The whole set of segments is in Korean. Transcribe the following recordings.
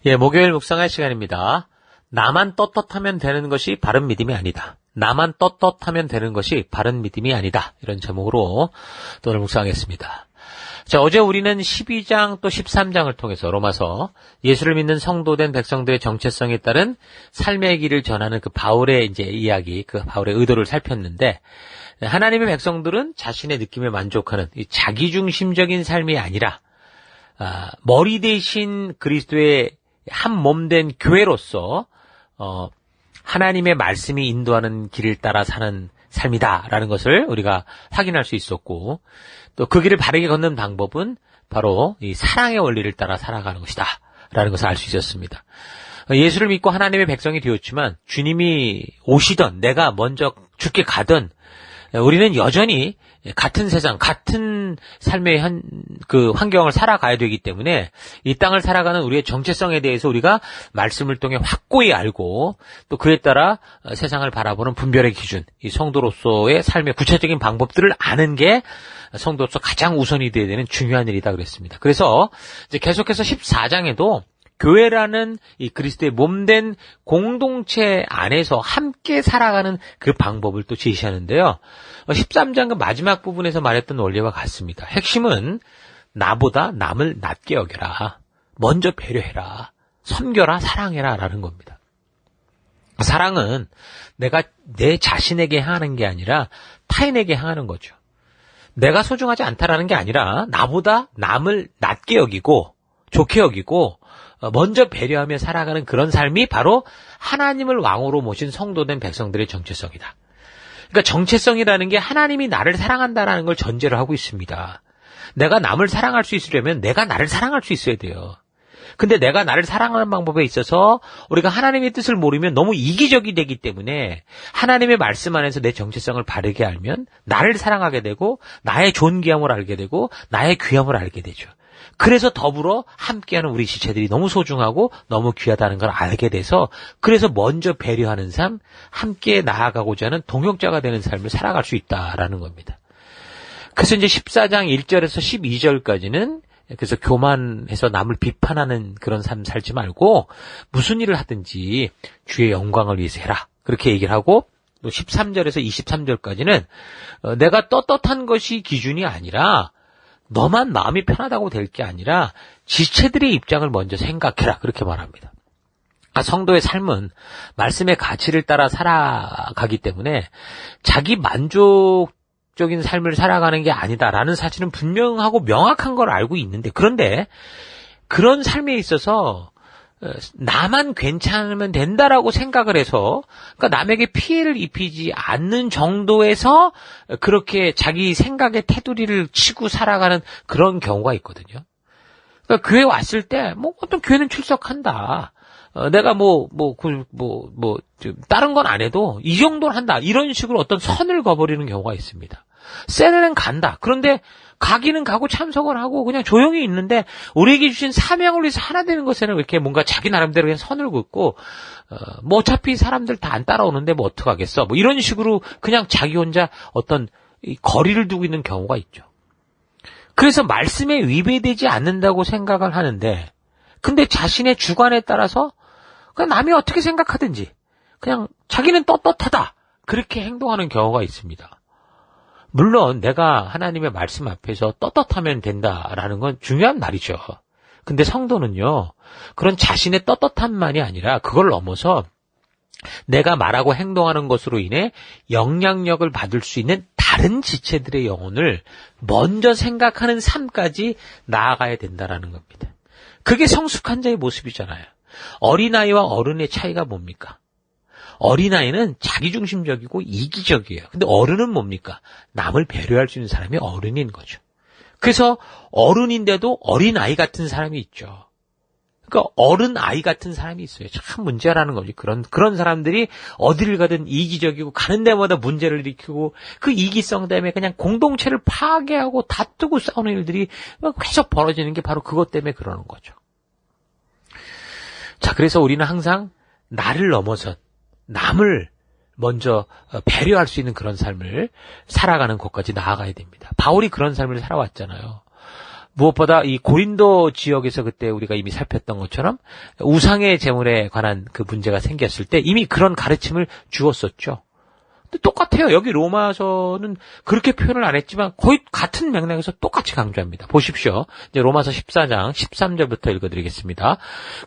예, 목요일 묵상할 시간입니다. 나만 떳떳하면 되는 것이 바른 믿음이 아니다. 나만 떳떳하면 되는 것이 바른 믿음이 아니다. 이런 제목으로 또 오늘 묵상하겠습니다. 자, 어제 우리는 12장 또 13장을 통해서 로마서 예수를 믿는 성도된 백성들의 정체성에 따른 삶의 길을 전하는 그 바울의 이제 이야기, 그 바울의 의도를 살폈는데, 하나님의 백성들은 자신의 느낌에 만족하는 이 자기중심적인 삶이 아니라 머리 대신 그리스도의 한 몸 된 교회로서 하나님의 말씀이 인도하는 길을 따라 사는 삶이다라는 것을 우리가 확인할 수 있었고, 또 그 길을 바르게 걷는 방법은 바로 이 사랑의 원리를 따라 살아가는 것이다라는 것을 알 수 있었습니다. 예수를 믿고 하나님의 백성이 되었지만 주님이 오시던 내가 먼저 죽게 가던 우리는 여전히 같은 세상, 같은 삶의 그 환경을 살아가야 되기 때문에 이 땅을 살아가는 우리의 정체성에 대해서 우리가 말씀을 통해 확고히 알고 또 그에 따라 세상을 바라보는 분별의 기준, 이 성도로서의 삶의 구체적인 방법들을 아는 게 성도로서 가장 우선이 되어야 되는 중요한 일이다 그랬습니다. 그래서 이제 계속해서 14장에도 교회라는 이 그리스도의 몸된 공동체 안에서 함께 살아가는 그 방법을 또 제시하는데요. 13장 그 마지막 부분에서 말했던 원리와 같습니다. 핵심은 나보다 남을 낮게 여겨라. 먼저 배려해라. 섬겨라. 사랑해라. 라는 겁니다. 사랑은 내가 내 자신에게 향하는 게 아니라 타인에게 향하는 거죠. 내가 소중하지 않다라는 게 아니라 나보다 남을 낮게 여기고 좋게 여기고 먼저 배려하며 살아가는 그런 삶이 바로 하나님을 왕으로 모신 성도된 백성들의 정체성이다. 그러니까 정체성이라는 게 하나님이 나를 사랑한다라는 걸 전제로 하고 있습니다. 내가 남을 사랑할 수 있으려면 내가 나를 사랑할 수 있어야 돼요. 근데 내가 나를 사랑하는 방법에 있어서 우리가 하나님의 뜻을 모르면 너무 이기적이 되기 때문에 하나님의 말씀 안에서 내 정체성을 바르게 알면 나를 사랑하게 되고 나의 존귀함을 알게 되고 나의 귀함을 알게 되죠. 그래서 더불어 함께하는 우리 지체들이 너무 소중하고 너무 귀하다는 걸 알게 돼서 그래서 먼저 배려하는 삶, 함께 나아가고자 하는 동역자가 되는 삶을 살아갈 수 있다라는 겁니다. 그래서 이제 14장 1절에서 12절까지는 그래서 교만해서 남을 비판하는 그런 삶 살지 말고 무슨 일을 하든지 주의 영광을 위해서 해라. 그렇게 얘기를 하고 또 13절에서 23절까지는 내가 떳떳한 것이 기준이 아니라 너만 마음이 편하다고 될 게 아니라 지체들의 입장을 먼저 생각해라. 그렇게 말합니다. 성도의 삶은 말씀의 가치를 따라 살아가기 때문에 자기 만족적인 삶을 살아가는 게 아니다라는 사실은 분명하고 명확한 걸 알고 있는데, 그런데 그런 삶에 있어서 나만 괜찮으면 된다라고 생각을 해서, 그러니까 남에게 피해를 입히지 않는 정도에서 그렇게 자기 생각의 테두리를 치고 살아가는 그런 경우가 있거든요. 그러니까 교회 왔을 때, 어떤 교회는 출석한다. 내가 다른 건 안 해도 이 정도는 한다. 이런 식으로 어떤 선을 그어버리는 경우가 있습니다. 세례는 간다. 그런데 가기는 가고 참석을 하고 그냥 조용히 있는데 우리에게 주신 사명을 위해서 하나 되는 것에는 이렇게 뭔가 자기 나름대로 그냥 선을 긋고 어차피 사람들 다 안 따라오는데 어떡하겠어. 이런 식으로 그냥 자기 혼자 어떤 거리를 두고 있는 경우가 있죠. 그래서 말씀에 위배되지 않는다고 생각을 하는데, 근데 자신의 주관에 따라서 그냥 남이 어떻게 생각하든지 그냥 자기는 떳떳하다. 그렇게 행동하는 경우가 있습니다. 물론 내가 하나님의 말씀 앞에서 떳떳하면 된다라는 건 중요한 말이죠. 근데 성도는요, 그런 자신의 떳떳함만이 아니라 그걸 넘어서 내가 말하고 행동하는 것으로 인해 영향력을 받을 수 있는 다른 지체들의 영혼을 먼저 생각하는 삶까지 나아가야 된다라는 겁니다. 그게 성숙한 자의 모습이잖아요. 어린아이와 어른의 차이가 뭡니까? 어린아이는 자기중심적이고 이기적이에요. 근데 어른은 뭡니까? 남을 배려할 수 있는 사람이 어른인 거죠. 그래서 어른인데도 어린아이 같은 사람이 있죠. 그러니까 어른아이 같은 사람이 있어요. 참 문제라는 거지. 그런 사람들이 어디를 가든 이기적이고 가는 데마다 문제를 일으키고 그 이기성 때문에 그냥 공동체를 파괴하고 다투고 싸우는 일들이 계속 벌어지는 게 바로 그것 때문에 그러는 거죠. 자, 그래서 우리는 항상 나를 넘어선 남을 먼저 배려할 수 있는 그런 삶을 살아가는 곳까지 나아가야 됩니다. 바울이 그런 삶을 살아왔잖아요. 무엇보다 이 고린도 지역에서 그때 우리가 이미 살폈던 것처럼 우상의 제물에 관한 그 문제가 생겼을 때 이미 그런 가르침을 주었었죠. 근데 똑같아요. 여기 로마서는 그렇게 표현을 안 했지만 거의 같은 맥락에서 똑같이 강조합니다. 보십시오. 이제 로마서 14장 13절부터 읽어드리겠습니다.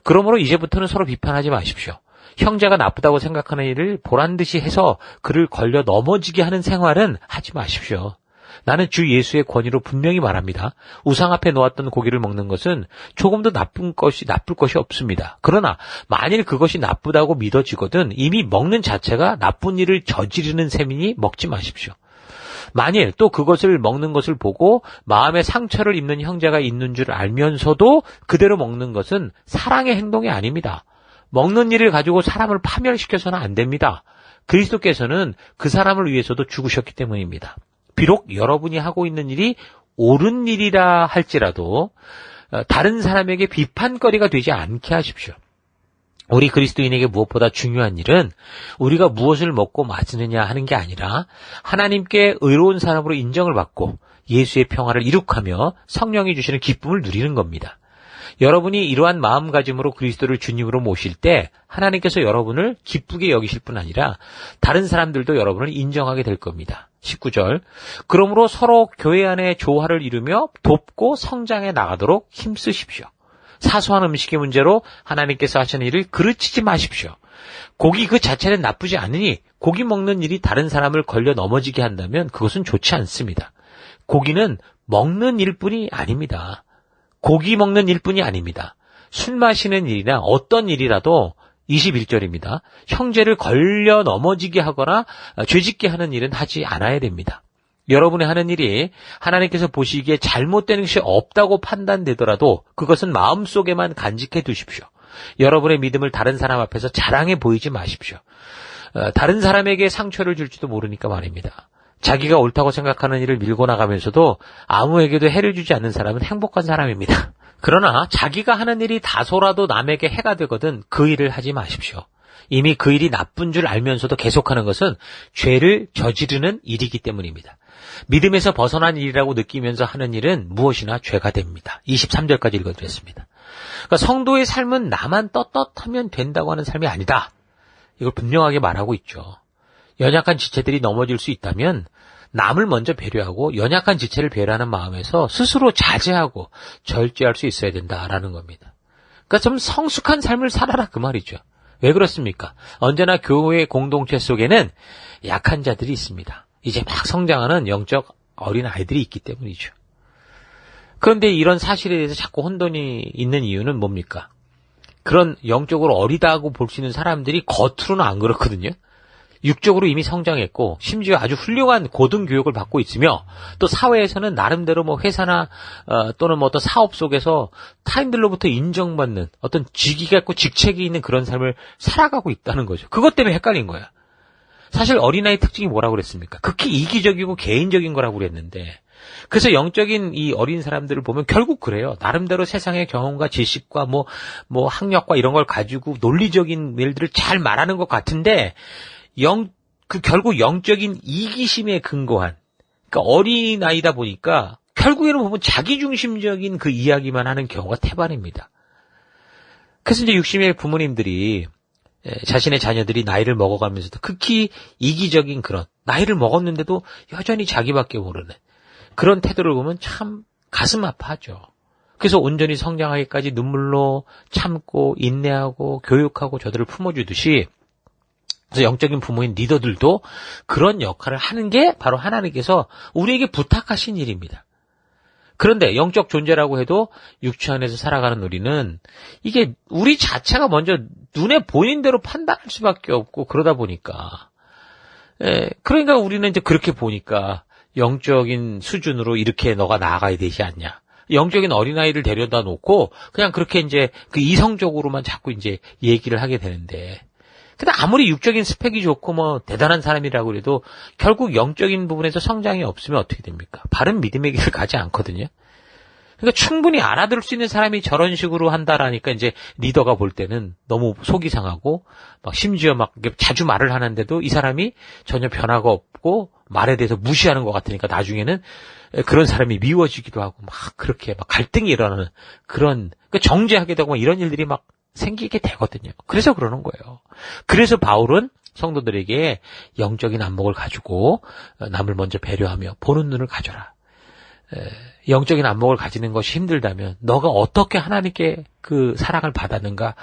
그러므로 이제부터는 서로 비판하지 마십시오. 형제가 나쁘다고 생각하는 일을 보란듯이 해서 그를 걸려 넘어지게 하는 생활은 하지 마십시오. 나는 주 예수의 권위로 분명히 말합니다. 우상 앞에 놓았던 고기를 먹는 것은 조금도 나쁠 것이 없습니다. 그러나 만일 그것이 나쁘다고 믿어지거든 이미 먹는 자체가 나쁜 일을 저지르는 셈이니 먹지 마십시오. 만일 또 그것을 먹는 것을 보고 마음에 상처를 입는 형제가 있는 줄 알면서도 그대로 먹는 것은 사랑의 행동이 아닙니다. 먹는 일을 가지고 사람을 파멸시켜서는 안 됩니다. 그리스도께서는 그 사람을 위해서도 죽으셨기 때문입니다. 비록 여러분이 하고 있는 일이 옳은 일이라 할지라도 다른 사람에게 비판거리가 되지 않게 하십시오. 우리 그리스도인에게 무엇보다 중요한 일은 우리가 무엇을 먹고 마시느냐 하는 게 아니라 하나님께 의로운 사람으로 인정을 받고 예수의 평화를 이룩하며 성령이 주시는 기쁨을 누리는 겁니다. 여러분이 이러한 마음가짐으로 그리스도를 주님으로 모실 때 하나님께서 여러분을 기쁘게 여기실 뿐 아니라 다른 사람들도 여러분을 인정하게 될 겁니다. 19절 그러므로 서로 교회 안에 조화를 이루며 돕고 성장해 나가도록 힘쓰십시오. 사소한 음식의 문제로 하나님께서 하시는 일을 그르치지 마십시오. 고기 그 자체는 나쁘지 않으니 고기 먹는 일이 다른 사람을 걸려 넘어지게 한다면 그것은 좋지 않습니다. 고기는 먹는 일뿐이 아닙니다. 고기 먹는 일뿐이 아닙니다. 술 마시는 일이나 어떤 일이라도 21절입니다. 형제를 걸려 넘어지게 하거나 죄짓게 하는 일은 하지 않아야 됩니다. 여러분이 하는 일이 하나님께서 보시기에 잘못되는 것이 없다고 판단되더라도 그것은 마음속에만 간직해 두십시오. 여러분의 믿음을 다른 사람 앞에서 자랑해 보이지 마십시오. 다른 사람에게 상처를 줄지도 모르니까 말입니다. 자기가 옳다고 생각하는 일을 밀고 나가면서도 아무에게도 해를 주지 않는 사람은 행복한 사람입니다. 그러나 자기가 하는 일이 다소라도 남에게 해가 되거든 그 일을 하지 마십시오. 이미 그 일이 나쁜 줄 알면서도 계속하는 것은 죄를 저지르는 일이기 때문입니다. 믿음에서 벗어난 일이라고 느끼면서 하는 일은 무엇이나 죄가 됩니다. 23절까지 읽어드렸습니다. 그러니까 성도의 삶은 나만 떳떳하면 된다고 하는 삶이 아니다. 이걸 분명하게 말하고 있죠. 연약한 지체들이 넘어질 수 있다면 남을 먼저 배려하고 연약한 지체를 배려하는 마음에서 스스로 자제하고 절제할 수 있어야 된다라는 겁니다. 그러니까 좀 성숙한 삶을 살아라 그 말이죠. 왜 그렇습니까? 언제나 교회 공동체 속에는 약한 자들이 있습니다. 이제 막 성장하는 영적 어린 아이들이 있기 때문이죠. 그런데 이런 사실에 대해서 자꾸 혼돈이 있는 이유는 뭡니까? 그런 영적으로 어리다고 볼 수 있는 사람들이 겉으로는 안 그렇거든요. 육적으로 이미 성장했고 심지어 아주 훌륭한 고등교육을 받고 있으며 또 사회에서는 나름대로 뭐 회사나 또는 뭐 어떤 사업 속에서 타인들로부터 인정받는 어떤 직위가 있고 직책이 있는 그런 삶을 살아가고 있다는 거죠. 그것 때문에 헷갈린 거야. 사실 어린아이 특징이 뭐라고 그랬습니까? 극히 이기적이고 개인적인 거라고 그랬는데 그래서 영적인 이 어린 사람들을 보면 결국 그래요. 나름대로 세상의 경험과 지식과 뭐 학력과 이런 걸 가지고 논리적인 일들을 잘 말하는 것 같은데 결국 영적인 이기심에 근거한, 그러니까 어린아이다 보니까 결국에는 보면 자기중심적인 그 이야기만 하는 경우가 태반입니다. 그래서 이제 육신의 부모님들이 자신의 자녀들이 나이를 먹어가면서도 극히 이기적인 그런, 나이를 먹었는데도 여전히 자기밖에 모르는 그런 태도를 보면 참 가슴 아파하죠. 그래서 온전히 성장하기까지 눈물로 참고 인내하고 교육하고 저들을 품어주듯이 그래서 영적인 부모인 리더들도 그런 역할을 하는 게 바로 하나님께서 우리에게 부탁하신 일입니다. 그런데 영적 존재라고 해도 육체 안에서 살아가는 우리는 이게 우리 자체가 먼저 눈에 보이는 대로 판단할 수밖에 없고 그러다 보니까 그러니까 우리는 이제 그렇게 보니까 영적인 수준으로 이렇게 너가 나아가야 되지 않냐. 영적인 어린아이를 데려다 놓고 그냥 그렇게 이제 그 이성적으로만 자꾸 이제 얘기를 하게 되는데 근데 아무리 육적인 스펙이 좋고 뭐 대단한 사람이라고 해도 결국 영적인 부분에서 성장이 없으면 어떻게 됩니까? 바른 믿음의 길을 가지 않거든요. 그러니까 충분히 알아들을 수 있는 사람이 저런 식으로 한다라니까 이제 리더가 볼 때는 너무 속이 상하고 막 심지어 막 자주 말을 하는데도 이 사람이 전혀 변화가 없고 말에 대해서 무시하는 것 같으니까 나중에는 그런 사람이 미워지기도 하고 막 그렇게 막 갈등이 일어나는 그런 정죄하게 되고 이런 일들이 막 생기게 되거든요. 그래서 그러는 거예요. 그래서 바울은 성도들에게 영적인 안목을 가지고 남을 먼저 배려하며 보는 눈을 가져라. 영적인 안목을 가지는 것이 힘들다면 너가 어떻게 하나님께 그 사랑을 받았는가,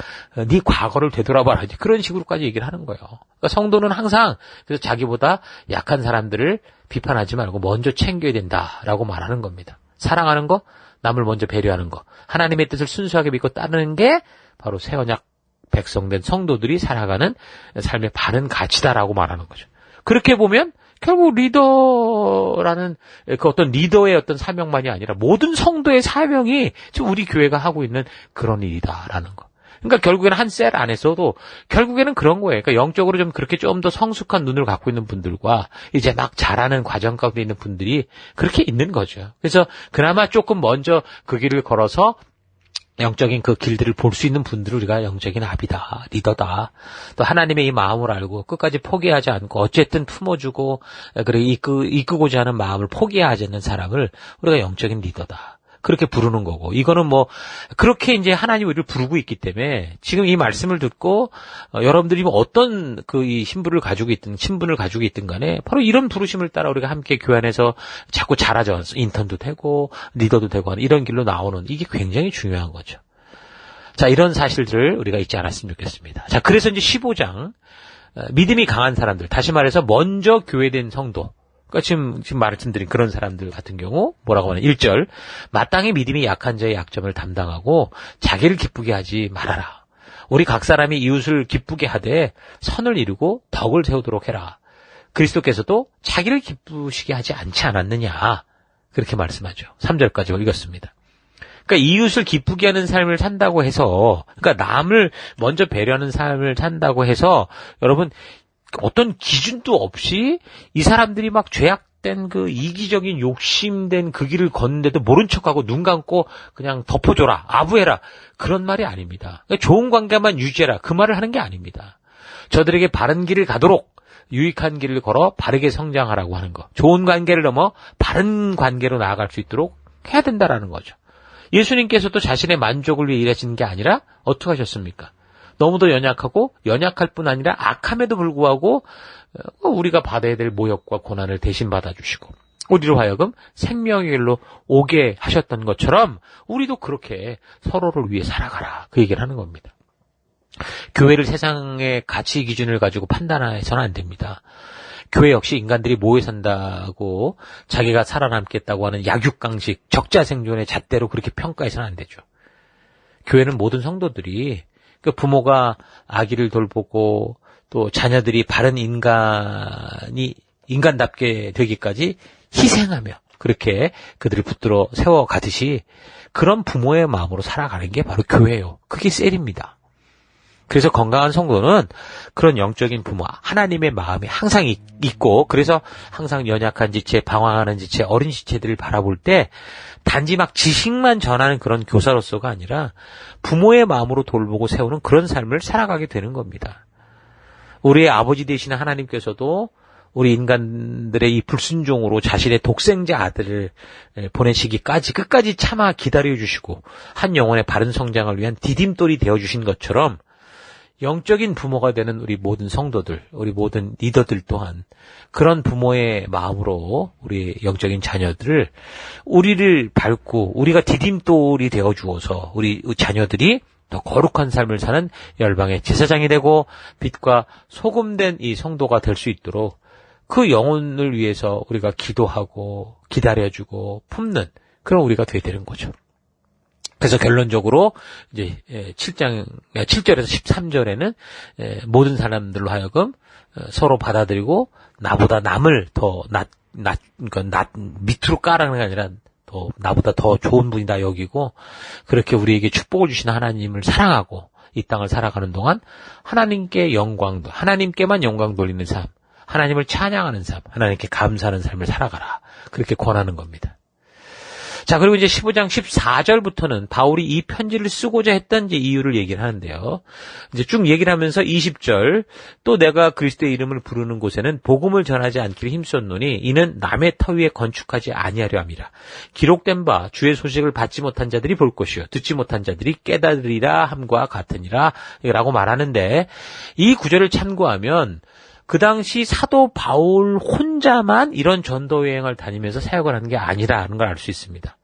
네 과거를 되돌아봐라. 그런 식으로까지 얘기를 하는 거예요. 그러니까 성도는 항상 그래서 자기보다 약한 사람들을 비판하지 말고 먼저 챙겨야 된다라고 말하는 겁니다. 사랑하는 거, 남을 먼저 배려하는 거, 하나님의 뜻을 순수하게 믿고 따르는 게 바로 새 언약 백성된 성도들이 살아가는 삶의 바른 가치다라고 말하는 거죠. 그렇게 보면 결국 리더라는 그 어떤 리더의 어떤 사명만이 아니라 모든 성도의 사명이 지금 우리 교회가 하고 있는 그런 일이다라는 거. 그러니까 결국에는 한 셀 안에서도 결국에는 그런 거예요. 그러니까 영적으로 좀 그렇게 좀 더 성숙한 눈을 갖고 있는 분들과 이제 막 자라는 과정 가운데 있는 분들이 그렇게 있는 거죠. 그래서 그나마 조금 먼저 그 길을 걸어서 영적인 그 길들을 볼 수 있는 분들을 우리가 영적인 아비다, 리더다. 또 하나님의 이 마음을 알고 끝까지 포기하지 않고 어쨌든 품어주고 그래 이끄고자 하는 마음을 포기하지 않는 사람을 우리가 영적인 리더다. 그렇게 부르는 거고, 이거는 뭐 그렇게 이제 하나님 우리를 부르고 있기 때문에 지금 이 말씀을 듣고 여러분들이 뭐 어떤 그 이 신분을 가지고 있든 간에 바로 이런 부르심을 따라 우리가 함께 교회 안에서 자꾸 자라져 인턴도 되고 리더도 되고 하는 이런 길로 나오는 이게 굉장히 중요한 거죠. 자, 이런 사실들을 우리가 잊지 않았으면 좋겠습니다. 자, 그래서 이제 15장 믿음이 강한 사람들, 다시 말해서 먼저 교회된 성도, 그러니까 지금 말씀드린 그런 사람들 같은 경우 뭐라고 하냐, 1절 마땅히 믿음이 약한 자의 약점을 담당하고 자기를 기쁘게 하지 말아라. 우리 각 사람이 이웃을 기쁘게 하되 선을 이루고 덕을 세우도록 해라. 그리스도께서도 자기를 기쁘시게 하지 않지 않았느냐, 그렇게 말씀하죠. 3절까지 읽었습니다. 그러니까 이웃을 기쁘게 하는 삶을 산다고 해서, 그러니까 남을 먼저 배려하는 삶을 산다고 해서 여러분 어떤 기준도 없이 이 사람들이 막 죄악된 그 이기적인 욕심된 그 길을 걷는데도 모른 척하고 눈 감고 그냥 덮어줘라, 아부해라, 그런 말이 아닙니다. 그러니까 좋은 관계만 유지해라, 그 말을 하는 게 아닙니다. 저들에게 바른 길을 가도록 유익한 길을 걸어 바르게 성장하라고 하는 거, 좋은 관계를 넘어 바른 관계로 나아갈 수 있도록 해야 된다라는 거죠. 예수님께서도 자신의 만족을 위해 일하시는 게 아니라 어떻게 하셨습니까? 너무도 연약할 뿐 아니라 악함에도 불구하고 우리가 받아야 될 모욕과 고난을 대신 받아주시고 우리로 하여금 생명의 길로 오게 하셨던 것처럼 우리도 그렇게 서로를 위해 살아가라, 그 얘기를 하는 겁니다. 교회를 세상의 가치 기준을 가지고 판단해서는 안 됩니다. 교회 역시 인간들이 모여 산다고 자기가 살아남겠다고 하는 약육강식, 적자생존의 잣대로 그렇게 평가해서는 안 되죠. 교회는 모든 성도들이, 그 부모가 아기를 돌보고 또 자녀들이 바른 인간답게 되기까지 희생하며 그렇게 그들을 붙들어 세워가듯이 그런 부모의 마음으로 살아가는 게 바로 교회예요. 그게 셀입니다. 그래서 건강한 성도는 그런 영적인 부모, 하나님의 마음이 항상 있고, 그래서 항상 연약한 지체, 방황하는 지체, 어린 지체들을 바라볼 때 단지 막 지식만 전하는 그런 교사로서가 아니라 부모의 마음으로 돌보고 세우는 그런 삶을 살아가게 되는 겁니다. 우리의 아버지 되시는 하나님께서도 우리 인간들의 이 불순종으로 자신의 독생자 아들을 보내시기까지 끝까지 참아 기다려주시고 한 영혼의 바른 성장을 위한 디딤돌이 되어주신 것처럼 영적인 부모가 되는 우리 모든 성도들, 우리 모든 리더들 또한 그런 부모의 마음으로 우리 영적인 자녀들을, 우리를 밟고 우리가 디딤돌이 되어주어서 우리 자녀들이 더 거룩한 삶을 사는 열방의 제사장이 되고 빛과 소금된 이 성도가 될 수 있도록 그 영혼을 위해서 우리가 기도하고 기다려주고 품는 그런 우리가 되어야 되는 거죠. 그래서 결론적으로 이제 7절에서 13절에는 모든 사람들로 하여금 서로 받아들이고 나보다 남을 더 그러니까 밑으로 까라는 게 아니라 더 나보다 더 좋은 분이다 여기고, 그렇게 우리에게 축복을 주시는 하나님을 사랑하고 이 땅을 살아가는 동안 하나님께만 영광 돌리는 삶, 하나님을 찬양하는 삶, 하나님께 감사하는 삶을 살아가라, 그렇게 권하는 겁니다. 자, 그리고 이제 15장 14절부터는 바울이 이 편지를 쓰고자 했던 이제 이유를 얘기를 하는데요. 이제 쭉 얘기를 하면서 20절, 또 내가 그리스도의 이름을 부르는 곳에는 복음을 전하지 않기를 힘썼노니 이는 남의 터 위에 건축하지 아니하려 함이라. 기록된 바 주의 소식을 받지 못한 자들이 볼 것이요 듣지 못한 자들이 깨달으리라 함과 같으니라 라고 말하는데, 이 구절을 참고하면 그 당시 사도 바울 혼자만 이런 전도 여행을 다니면서 사역을 하는 게 아니라는 걸 알 수 있습니다.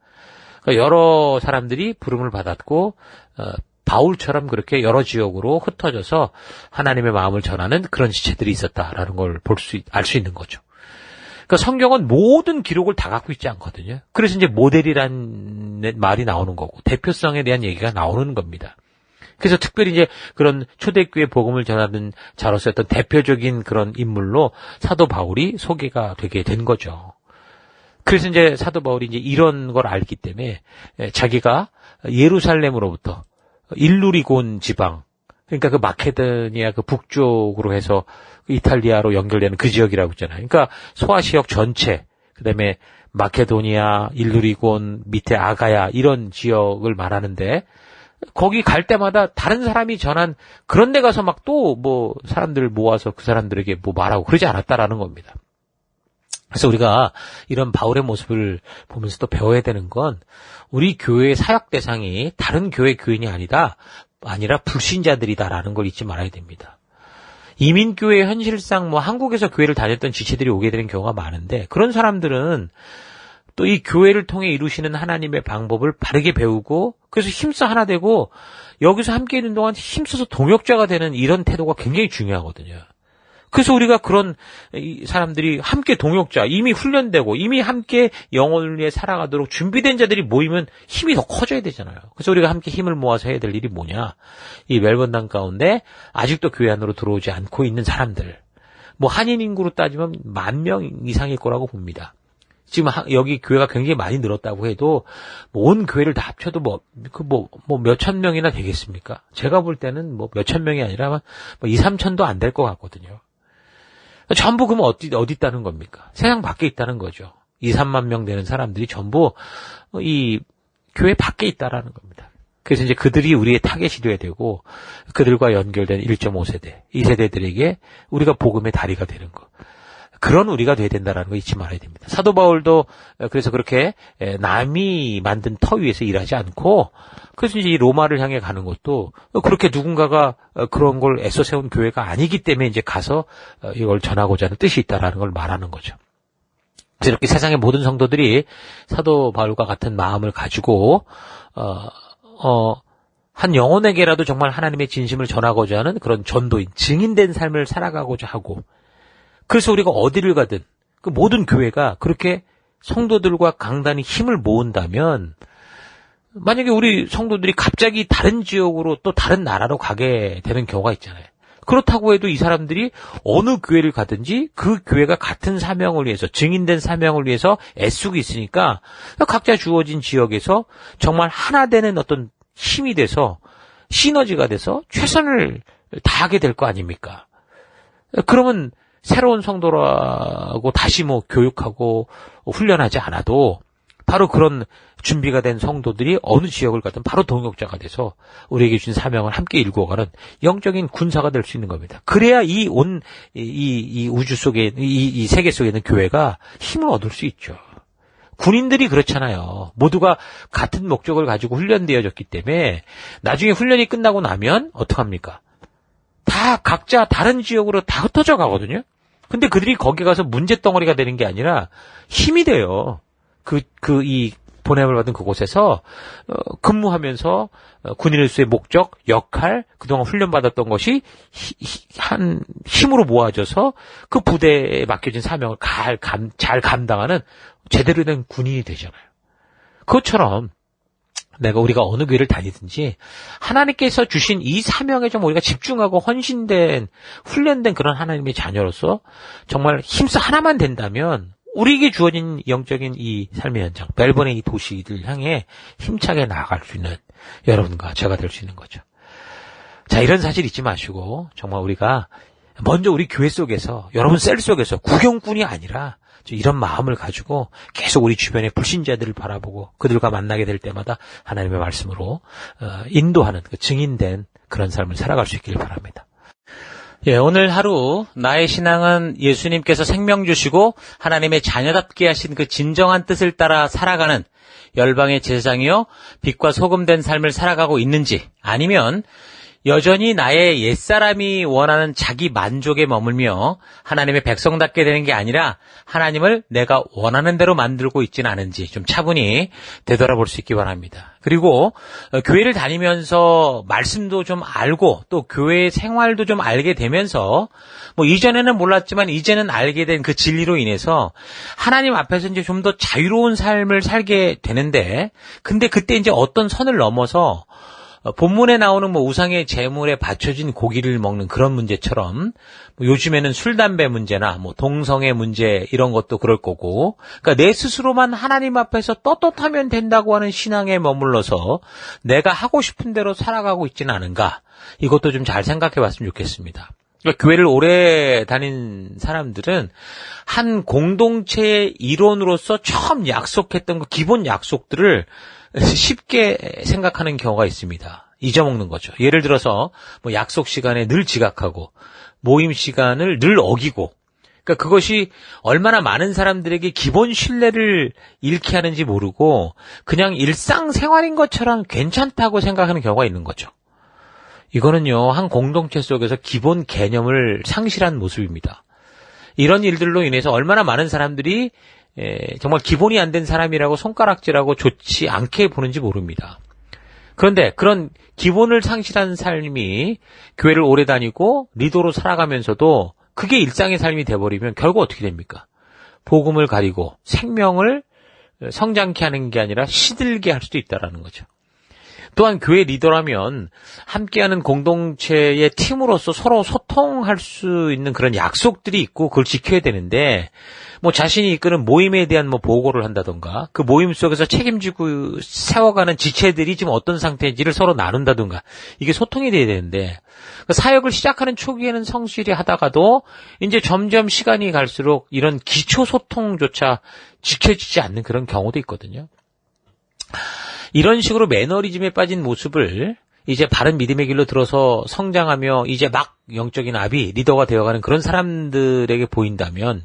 그러니까 여러 사람들이 부름을 받았고 바울처럼 그렇게 여러 지역으로 흩어져서 하나님의 마음을 전하는 그런 지체들이 있었다라는 걸 알 수 있는 거죠. 그러니까 성경은 모든 기록을 다 갖고 있지 않거든요. 그래서 이제 모델이라는 말이 나오는 거고 대표성에 대한 얘기가 나오는 겁니다. 그래서 특별히 이제 그런 초대교회 복음을 전하는 자로서 어떤 대표적인 그런 인물로 사도 바울이 소개가 되게 된 거죠. 그래서 이제 사도 바울이 이제 이런 걸 알기 때문에 자기가 예루살렘으로부터 일루리곤 지방, 그러니까 그 마케도니아 그 북쪽으로 해서 이탈리아로 연결되는 그 지역이라고 있잖아요. 그러니까 소아시아 전체, 그다음에 마케도니아, 일루리곤, 밑에 아가야 이런 지역을 말하는데, 거기 갈 때마다 다른 사람이 전한 그런 데 가서 막 또 뭐 사람들을 모아서 그 사람들에게 뭐 말하고 그러지 않았다라는 겁니다. 그래서 우리가 이런 바울의 모습을 보면서 또 배워야 되는 건, 우리 교회의 사역 대상이 다른 교회 교인이 아니라 불신자들이다라는 걸 잊지 말아야 됩니다. 이민교회 현실상 뭐 한국에서 교회를 다녔던 지체들이 오게 되는 경우가 많은데, 그런 사람들은 또 이 교회를 통해 이루시는 하나님의 방법을 바르게 배우고, 그래서 힘써 하나 되고 여기서 함께 있는 동안 힘써서 동역자가 되는 이런 태도가 굉장히 중요하거든요. 그래서 우리가 그런 사람들이 함께 동역자, 이미 훈련되고 이미 함께 영혼을 위해 살아가도록 준비된 자들이 모이면 힘이 더 커져야 되잖아요. 그래서 우리가 함께 힘을 모아서 해야 될 일이 뭐냐, 이 멜번당 가운데 아직도 교회 안으로 들어오지 않고 있는 사람들, 뭐 한인 인구로 따지면 10,000명 이상일 거라고 봅니다. 지금 여기 교회가 굉장히 많이 늘었다고 해도 온 교회를 다 합쳐도 뭐 몇천 명이나 되겠습니까? 제가 볼 때는 뭐 몇천 명이 아니라 뭐 2,000~3,000도 안 될 것 같거든요. 전부 그러면 어디 있다는 겁니까? 세상 밖에 있다는 거죠. 2~3만 명 되는 사람들이 전부 이 교회 밖에 있다라는 겁니다. 그래서 이제 그들이 우리의 타겟이 돼야 되고, 그들과 연결된 1.5세대, 이 세대들에게 우리가 복음의 다리가 되는 거. 그런 우리가 돼야 된다는 거 잊지 말아야 됩니다. 사도 바울도 그래서 그렇게 남이 만든 터 위에서 일하지 않고, 그래서 이제 이 로마를 향해 가는 것도 그렇게 누군가가 그런 걸 애써 세운 교회가 아니기 때문에 이제 가서 이걸 전하고자 하는 뜻이 있다라는 걸 말하는 거죠. 그래서 이렇게 세상의 모든 성도들이 사도 바울과 같은 마음을 가지고 한 영혼에게라도 정말 하나님의 진심을 전하고자 하는 그런 전도인, 증인된 삶을 살아가고자 하고, 그래서 우리가 어디를 가든 그 모든 교회가 그렇게 성도들과 강단이 힘을 모은다면, 만약에 우리 성도들이 갑자기 다른 지역으로 또 다른 나라로 가게 되는 경우가 있잖아요. 그렇다고 해도 이 사람들이 어느 교회를 가든지 그 교회가 같은 사명을 위해서, 증인된 사명을 위해서 애쓰고 있으니까 각자 주어진 지역에서 정말 하나 되는 어떤 힘이 돼서, 시너지가 돼서 최선을 다하게 될 거 아닙니까? 그러면 새로운 성도라고 다시 뭐 교육하고 훈련하지 않아도 바로 그런 준비가 된 성도들이 어느 지역을 가든 바로 동역자가 돼서 우리에게 주신 사명을 함께 일구어가는 영적인 군사가 될 수 있는 겁니다. 그래야 이 우주 속에, 이 세계 속에 있는 교회가 힘을 얻을 수 있죠. 군인들이 그렇잖아요. 모두가 같은 목적을 가지고 훈련되어졌기 때문에 나중에 훈련이 끝나고 나면 어떡합니까? 다 각자 다른 지역으로 다 흩어져 가거든요. 근데 그들이 거기 가서 문제덩어리가 되는 게 아니라 힘이 돼요. 이 보냄을 받은 그곳에서 근무하면서 군인으로서의 목적, 역할, 그동안 훈련받았던 것이 한 힘으로 모아져서 그 부대에 맡겨진 사명을 잘 감당하는 제대로 된 군인이 되잖아요. 그것처럼 우리가 어느 교회를 다니든지 하나님께서 주신 이 사명에 좀 우리가 집중하고 헌신된, 훈련된 그런 하나님의 자녀로서 정말 힘써 하나만 된다면 우리에게 주어진 영적인 이 삶의 현장, 멜번의 이 도시들 향해 힘차게 나아갈 수 있는 여러분과 제가 될 수 있는 거죠. 자, 이런 사실 잊지 마시고 정말 우리가 먼저 우리 교회 속에서, 여러분 셀 속에서 구경꾼이 아니라 이런 마음을 가지고 계속 우리 주변의 불신자들을 바라보고 그들과 만나게 될 때마다 하나님의 말씀으로 인도하는 증인된 그런 삶을 살아갈 수 있기를 바랍니다. 예, 오늘 하루 나의 신앙은 예수님께서 생명 주시고 하나님의 자녀답게 하신 그 진정한 뜻을 따라 살아가는 열방의 제사장이요 빛과 소금 된 삶을 살아가고 있는지, 아니면 여전히 나의 옛사람이 원하는 자기 만족에 머물며 하나님의 백성답게 되는 게 아니라 하나님을 내가 원하는 대로 만들고 있지는 않은지 좀 차분히 되돌아볼 수 있기 바랍니다. 그리고 교회를 다니면서 말씀도 좀 알고 또 교회 생활도 좀 알게 되면서 이전에는 몰랐지만 이제는 알게 된 그 진리로 인해서 하나님 앞에서 이제 좀 더 자유로운 삶을 살게 되는데, 근데 그때 이제 어떤 선을 넘어서 본문에 나오는 우상의 제물에 바쳐진 고기를 먹는 그런 문제처럼 요즘에는 술, 담배 문제나 동성애 문제 이런 것도 그럴 거고, 그러니까 내 스스로만 하나님 앞에서 떳떳하면 된다고 하는 신앙에 머물러서 내가 하고 싶은 대로 살아가고 있지는 않은가, 이것도 좀 잘 생각해 봤으면 좋겠습니다. 그러니까 교회를 오래 다닌 사람들은 한 공동체의 일원으로서 처음 약속했던 그 기본 약속들을 쉽게 생각하는 경우가 있습니다. 잊어먹는 거죠. 예를 들어서 약속 시간에 늘 지각하고 모임 시간을 늘 어기고, 그러니까 그것이 얼마나 많은 사람들에게 기본 신뢰를 잃게 하는지 모르고 그냥 일상생활인 것처럼 괜찮다고 생각하는 경우가 있는 거죠. 이거는요, 한 공동체 속에서 기본 개념을 상실한 모습입니다. 이런 일들로 인해서 얼마나 많은 사람들이 정말 기본이 안 된 사람이라고 손가락질하고 좋지 않게 보는지 모릅니다. 그런데 그런 기본을 상실한 삶이 교회를 오래 다니고 리더로 살아가면서도 그게 일상의 삶이 돼버리면 결국 어떻게 됩니까? 복음을 가리고 생명을 성장케 하는 게 아니라 시들게 할 수도 있다는 거죠. 또한 교회 리더라면 함께하는 공동체의 팀으로서 서로 소통할 수 있는 그런 약속들이 있고 그걸 지켜야 되는데, 자신이 이끄는 모임에 대한 보고를 한다던가, 그 모임 속에서 책임지고 세워가는 지체들이 지금 어떤 상태인지를 서로 나눈다던가, 이게 소통이 돼야 되는데, 사역을 시작하는 초기에는 성실히 하다가도 이제 점점 시간이 갈수록 이런 기초 소통조차 지켜지지 않는 그런 경우도 있거든요. 이런 식으로 매너리즘에 빠진 모습을 이제 바른 믿음의 길로 들어서 성장하며 이제 막 영적인 아비, 리더가 되어가는 그런 사람들에게 보인다면,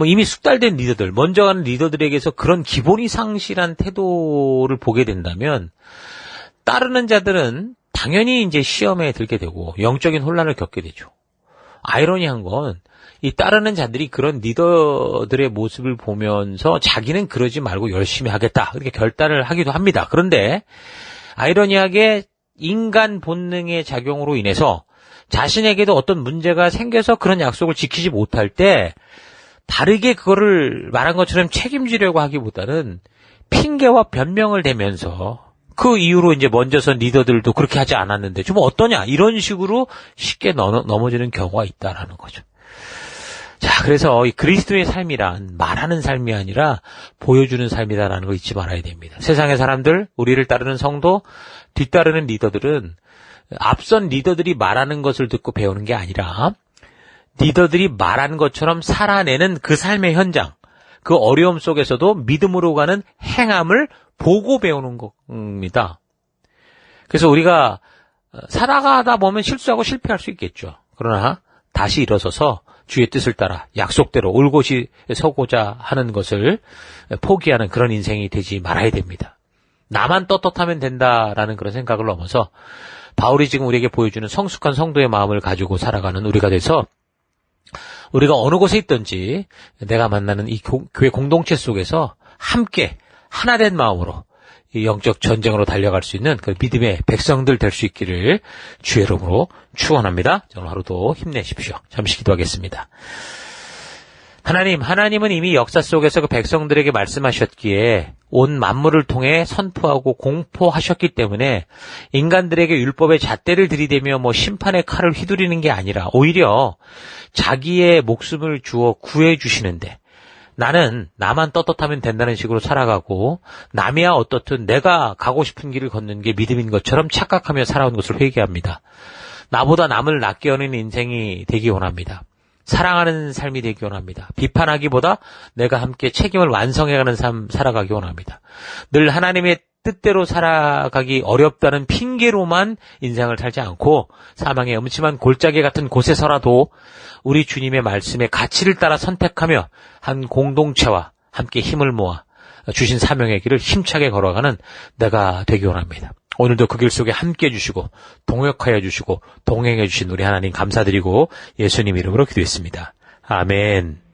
이미 숙달된 리더들, 먼저 가는 리더들에게서 그런 기본이 상실한 태도를 보게 된다면, 따르는 자들은 당연히 이제 시험에 들게 되고 영적인 혼란을 겪게 되죠. 아이러니한 건 이 따르는 자들이 그런 리더들의 모습을 보면서 자기는 그러지 말고 열심히 하겠다, 이렇게 결단을 하기도 합니다. 그런데 아이러니하게 인간 본능의 작용으로 인해서 자신에게도 어떤 문제가 생겨서 그런 약속을 지키지 못할 때 다르게 그거를 말한 것처럼 책임지려고 하기보다는 핑계와 변명을 대면서 그 이후로 이제 먼저선 리더들도 그렇게 하지 않았는데 좀 어떠냐, 이런 식으로 쉽게 넘어지는 경우가 있다라는 거죠. 자, 그래서 이 그리스도의 삶이란 말하는 삶이 아니라 보여주는 삶이다라는 거 잊지 말아야 됩니다. 세상의 사람들, 우리를 따르는 성도, 뒤따르는 리더들은 앞선 리더들이 말하는 것을 듣고 배우는 게 아니라 리더들이 말하는 것처럼 살아내는 그 삶의 현장, 그 어려움 속에서도 믿음으로 가는 행함을 보고 배우는 겁니다. 그래서 우리가 살아가다 보면 실수하고 실패할 수 있겠죠. 그러나 다시 일어서서 주의 뜻을 따라 약속대로 올곧이 서고자 하는 것을 포기하는 그런 인생이 되지 말아야 됩니다. 나만 떳떳하면 된다라는 그런 생각을 넘어서 바울이 지금 우리에게 보여주는 성숙한 성도의 마음을 가지고 살아가는 우리가 돼서 우리가 어느 곳에 있든지 내가 만나는 이 교회 공동체 속에서 함께 하나된 마음으로 이 영적 전쟁으로 달려갈 수 있는 그 믿음의 백성들 될 수 있기를 주의 이름으로 축원합니다. 오늘 하루도 힘내십시오. 잠시 기도하겠습니다. 하나님은 이미 역사 속에서 그 백성들에게 말씀하셨기에 온 만물을 통해 선포하고 공포하셨기 때문에 인간들에게 율법의 잣대를 들이대며 심판의 칼을 휘두르는 게 아니라 오히려 자기의 목숨을 주어 구해 주시는데, 나는 나만 떳떳하면 된다는 식으로 살아가고 남이야 어떻든 내가 가고 싶은 길을 걷는 게 믿음인 것처럼 착각하며 살아온 것을 회개합니다. 나보다 남을 낫게 하는 인생이 되기 원합니다. 사랑하는 삶이 되기 원합니다. 비판하기보다 내가 함께 책임을 완성해가는 삶 살아가기 원합니다. 늘 하나님의 뜻대로 살아가기 어렵다는 핑계로만 인생을 살지 않고 사망의 음침한 골짜기 같은 곳에서라도 우리 주님의 말씀의 가치를 따라 선택하며 한 공동체와 함께 힘을 모아 주신 사명의 길을 힘차게 걸어가는 내가 되기 원합니다. 오늘도 그 길 속에 함께 해주시고 동역하여 주시고 동행해 주신 우리 하나님 감사드리고 예수님 이름으로 기도했습니다. 아멘.